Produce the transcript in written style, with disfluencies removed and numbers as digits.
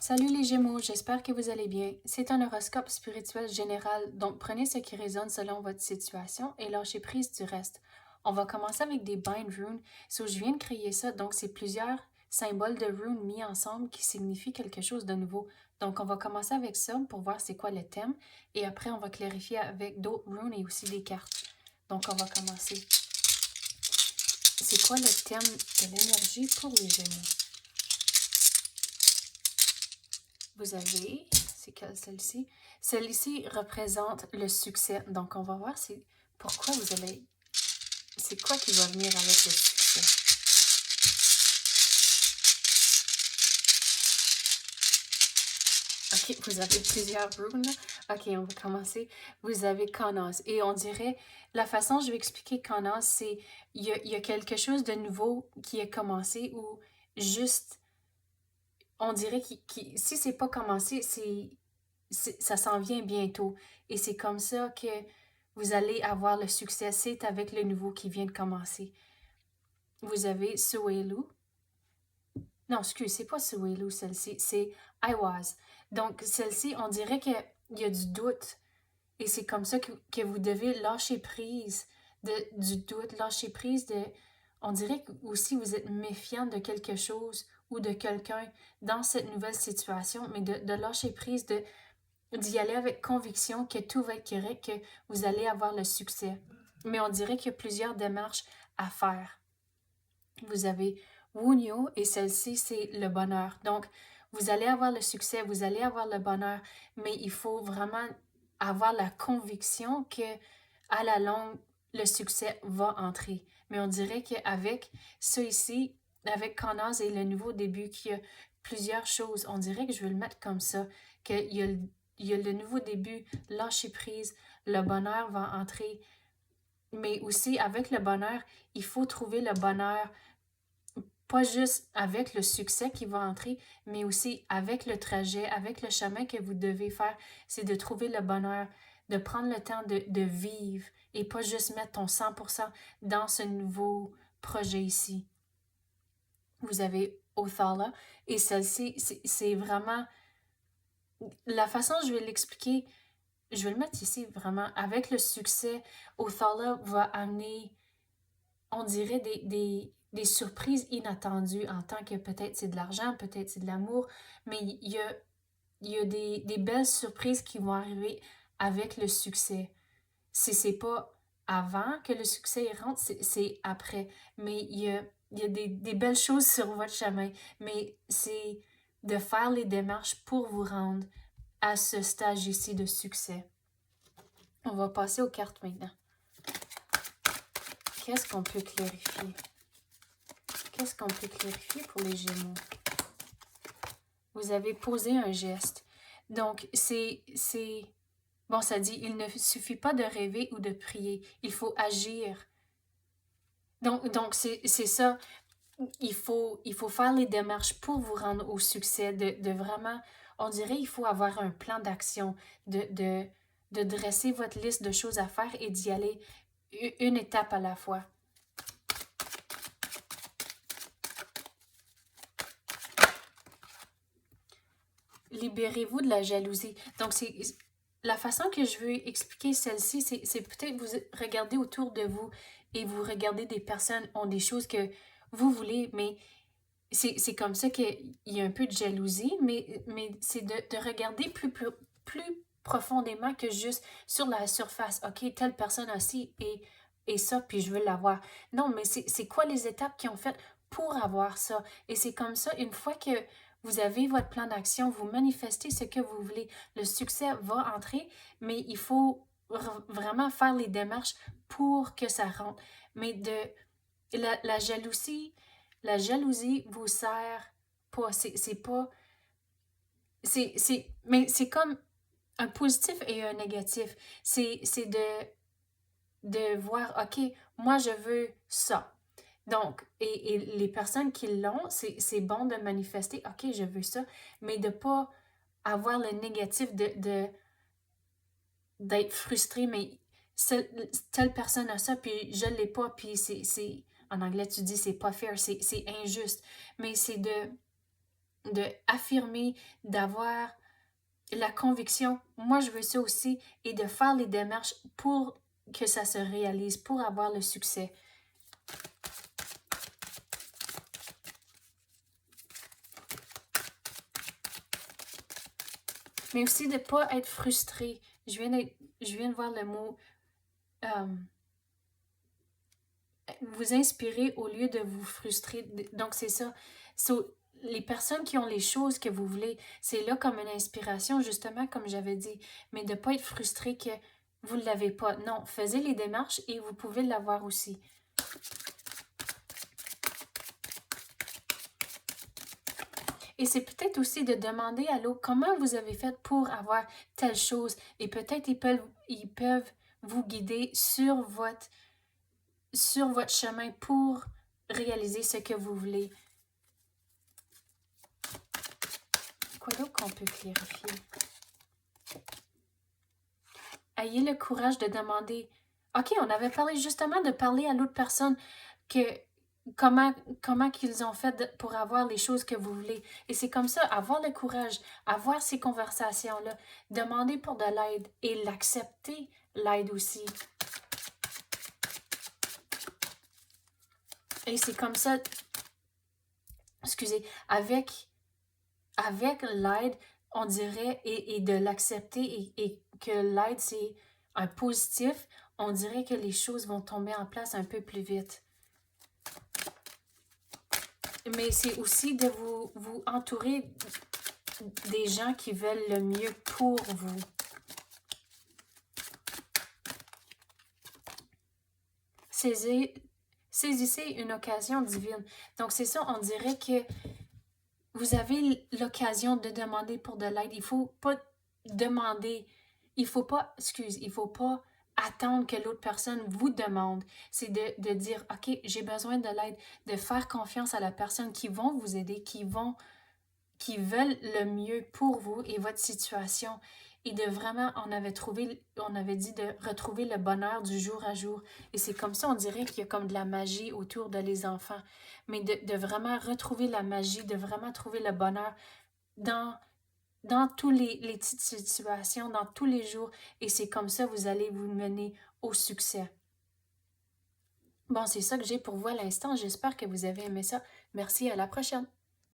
Salut les Gémeaux, j'espère que vous allez bien. C'est un horoscope spirituel général, donc prenez ce qui résonne selon votre situation et lâchez prise du reste. On va commencer avec des bind runes. Je viens de créer ça, donc c'est plusieurs symboles de runes mis ensemble qui signifient quelque chose de nouveau. Donc on va commencer avec ça pour voir c'est quoi le thème et après on va clarifier avec d'autres runes et aussi des cartes. Donc on va commencer. C'est quoi le thème de l'énergie pour les Gémeaux? Vous avez, c'est quelle celle-ci? Celle-ci représente le succès. Donc, on va voir pourquoi vous allez, c'est quoi qui va venir avec le succès. Ok, vous avez plusieurs runes. Ok, on va commencer. Vous avez Kanas. Et on dirait, la façon dont je vais expliquer Kanas, c'est, il y a quelque chose de nouveau qui est commencé ou juste, on dirait si c'est pas commencé, ça s'en vient bientôt. Et c'est comme ça que vous allez avoir le succès. C'est avec le nouveau qui vient de commencer. Vous avez Suelu. Non, excuse, c'est pas Suelu, celle-ci. C'est I Was. Donc, celle-ci, on dirait qu'il y a du doute. Et c'est comme ça que vous devez lâcher prise du doute, lâcher prise de... On dirait que aussi vous êtes méfiant de quelque chose ou de quelqu'un dans cette nouvelle situation, mais de lâcher prise, d'y aller avec conviction que tout va être correct, que vous allez avoir le succès. Mais on dirait qu'il y a plusieurs démarches à faire. Vous avez Wunyo et celle-ci, c'est le bonheur. Donc, vous allez avoir le succès, vous allez avoir le bonheur, mais il faut vraiment avoir la conviction que à la longue, le succès va entrer. Mais on dirait qu'avec ça ici, avec Connors et le nouveau début, qu'il y a plusieurs choses, on dirait que je vais le mettre comme ça, il y a le nouveau début, lâcher prise, le bonheur va entrer. Mais aussi, avec le bonheur, il faut trouver le bonheur pas juste avec le succès qui va entrer, mais aussi avec le trajet, avec le chemin que vous devez faire. C'est de trouver le bonheur, de prendre le temps de vivre et pas juste mettre ton 100% dans ce nouveau projet ici. Vous avez Othala et celle-ci, c'est vraiment... La façon dont je vais l'expliquer, je vais le mettre ici vraiment. Avec le succès, Othala va amener, on dirait, des surprises inattendues en tant que peut-être c'est de l'argent, peut-être c'est de l'amour, mais il y a des belles surprises qui vont arriver avec le succès. Si c'est pas avant que le succès rentre, c'est après. Mais il y a des belles choses sur votre chemin, mais c'est de faire les démarches pour vous rendre à ce stage ici de succès. On va passer aux cartes maintenant. Qu'est-ce qu'on peut clarifier? Qu'est-ce qu'on peut clarifier pour les Gémeaux? Vous avez posé un geste. Donc, bon, ça dit, il ne suffit pas de rêver ou de prier. Il faut agir. Donc c'est ça. Il faut faire les démarches pour vous rendre au succès, de vraiment, on dirait, il faut avoir un plan d'action, de dresser votre liste de choses à faire et d'y aller une étape à la fois. Libérez-vous de la jalousie. Donc, c'est la façon que je veux expliquer celle-ci, c'est peut-être vous regardez autour de vous et vous regardez des personnes ont des choses que vous voulez, mais c'est comme ça qu'il y a un peu de jalousie, mais c'est de regarder plus profondément que juste sur la surface. OK, telle personne a ci et ça, puis je veux l'avoir. Non, mais c'est quoi les étapes qu'ils ont faites pour avoir ça? Et c'est comme ça, une fois que vous avez votre plan d'action, vous manifestez ce que vous voulez, le succès va entrer, mais il faut vraiment faire les démarches pour que ça rentre. Mais la jalousie, la jalousie vous sert pas. C'est pas. Mais c'est comme un positif et un négatif. C'est de voir, OK, moi je veux ça. Donc, et les personnes qui l'ont, c'est bon de manifester, OK, je veux ça, mais de pas avoir le négatif d'être frustré, mais telle personne a ça, puis je l'ai pas, puis en anglais tu dis c'est pas fair, c'est injuste, mais c'est de affirmer, d'avoir la conviction, moi je veux ça aussi, et de faire les démarches pour que ça se réalise, pour avoir le succès. Mais aussi de ne pas être frustré. Je viens de voir le mot vous inspirer au lieu de vous frustrer. Donc c'est ça. So, les personnes qui ont les choses que vous voulez, c'est là comme une inspiration, justement, comme j'avais dit. Mais de ne pas être frustré que vous ne l'avez pas. Non, faisez les démarches et vous pouvez l'avoir aussi. Et c'est peut-être aussi de demander à l'autre comment vous avez fait pour avoir telle chose. Et peut-être ils peuvent vous guider sur votre chemin pour réaliser ce que vous voulez. Quoi d'autre qu'on peut clarifier? Ayez le courage de demander. OK, on avait parlé justement de parler à l'autre personne que comment qu'ils ont fait pour avoir les choses que vous voulez. Et c'est comme ça, avoir le courage, avoir ces conversations-là, demander pour de l'aide et l'accepter, l'aide aussi. Et c'est comme ça, excusez, avec l'aide, on dirait, et de l'accepter et que l'aide, c'est un positif, on dirait que les choses vont tomber en place un peu plus vite. Mais c'est aussi de vous entourer des gens qui veulent le mieux pour vous. Saisissez une occasion divine. Donc c'est ça, on dirait que vous avez l'occasion de demander pour de l'aide. Il ne faut pas demander, il faut pas attendre que l'autre personne vous demande. C'est de dire, OK, j'ai besoin de l'aide, de faire confiance à la personne qui vont vous aider, qui veulent le mieux pour vous et votre situation. Et de vraiment, on avait dit de retrouver le bonheur du jour à jour. Et c'est comme ça, on dirait qu'il y a comme de la magie autour de les enfants. Mais de vraiment retrouver la magie, de vraiment trouver le bonheur dans tous les petites situations, dans tous les jours. Et c'est comme ça, vous allez vous mener au succès. Bon, c'est ça que j'ai pour vous à l'instant. J'espère que vous avez aimé ça. Merci, à la prochaine.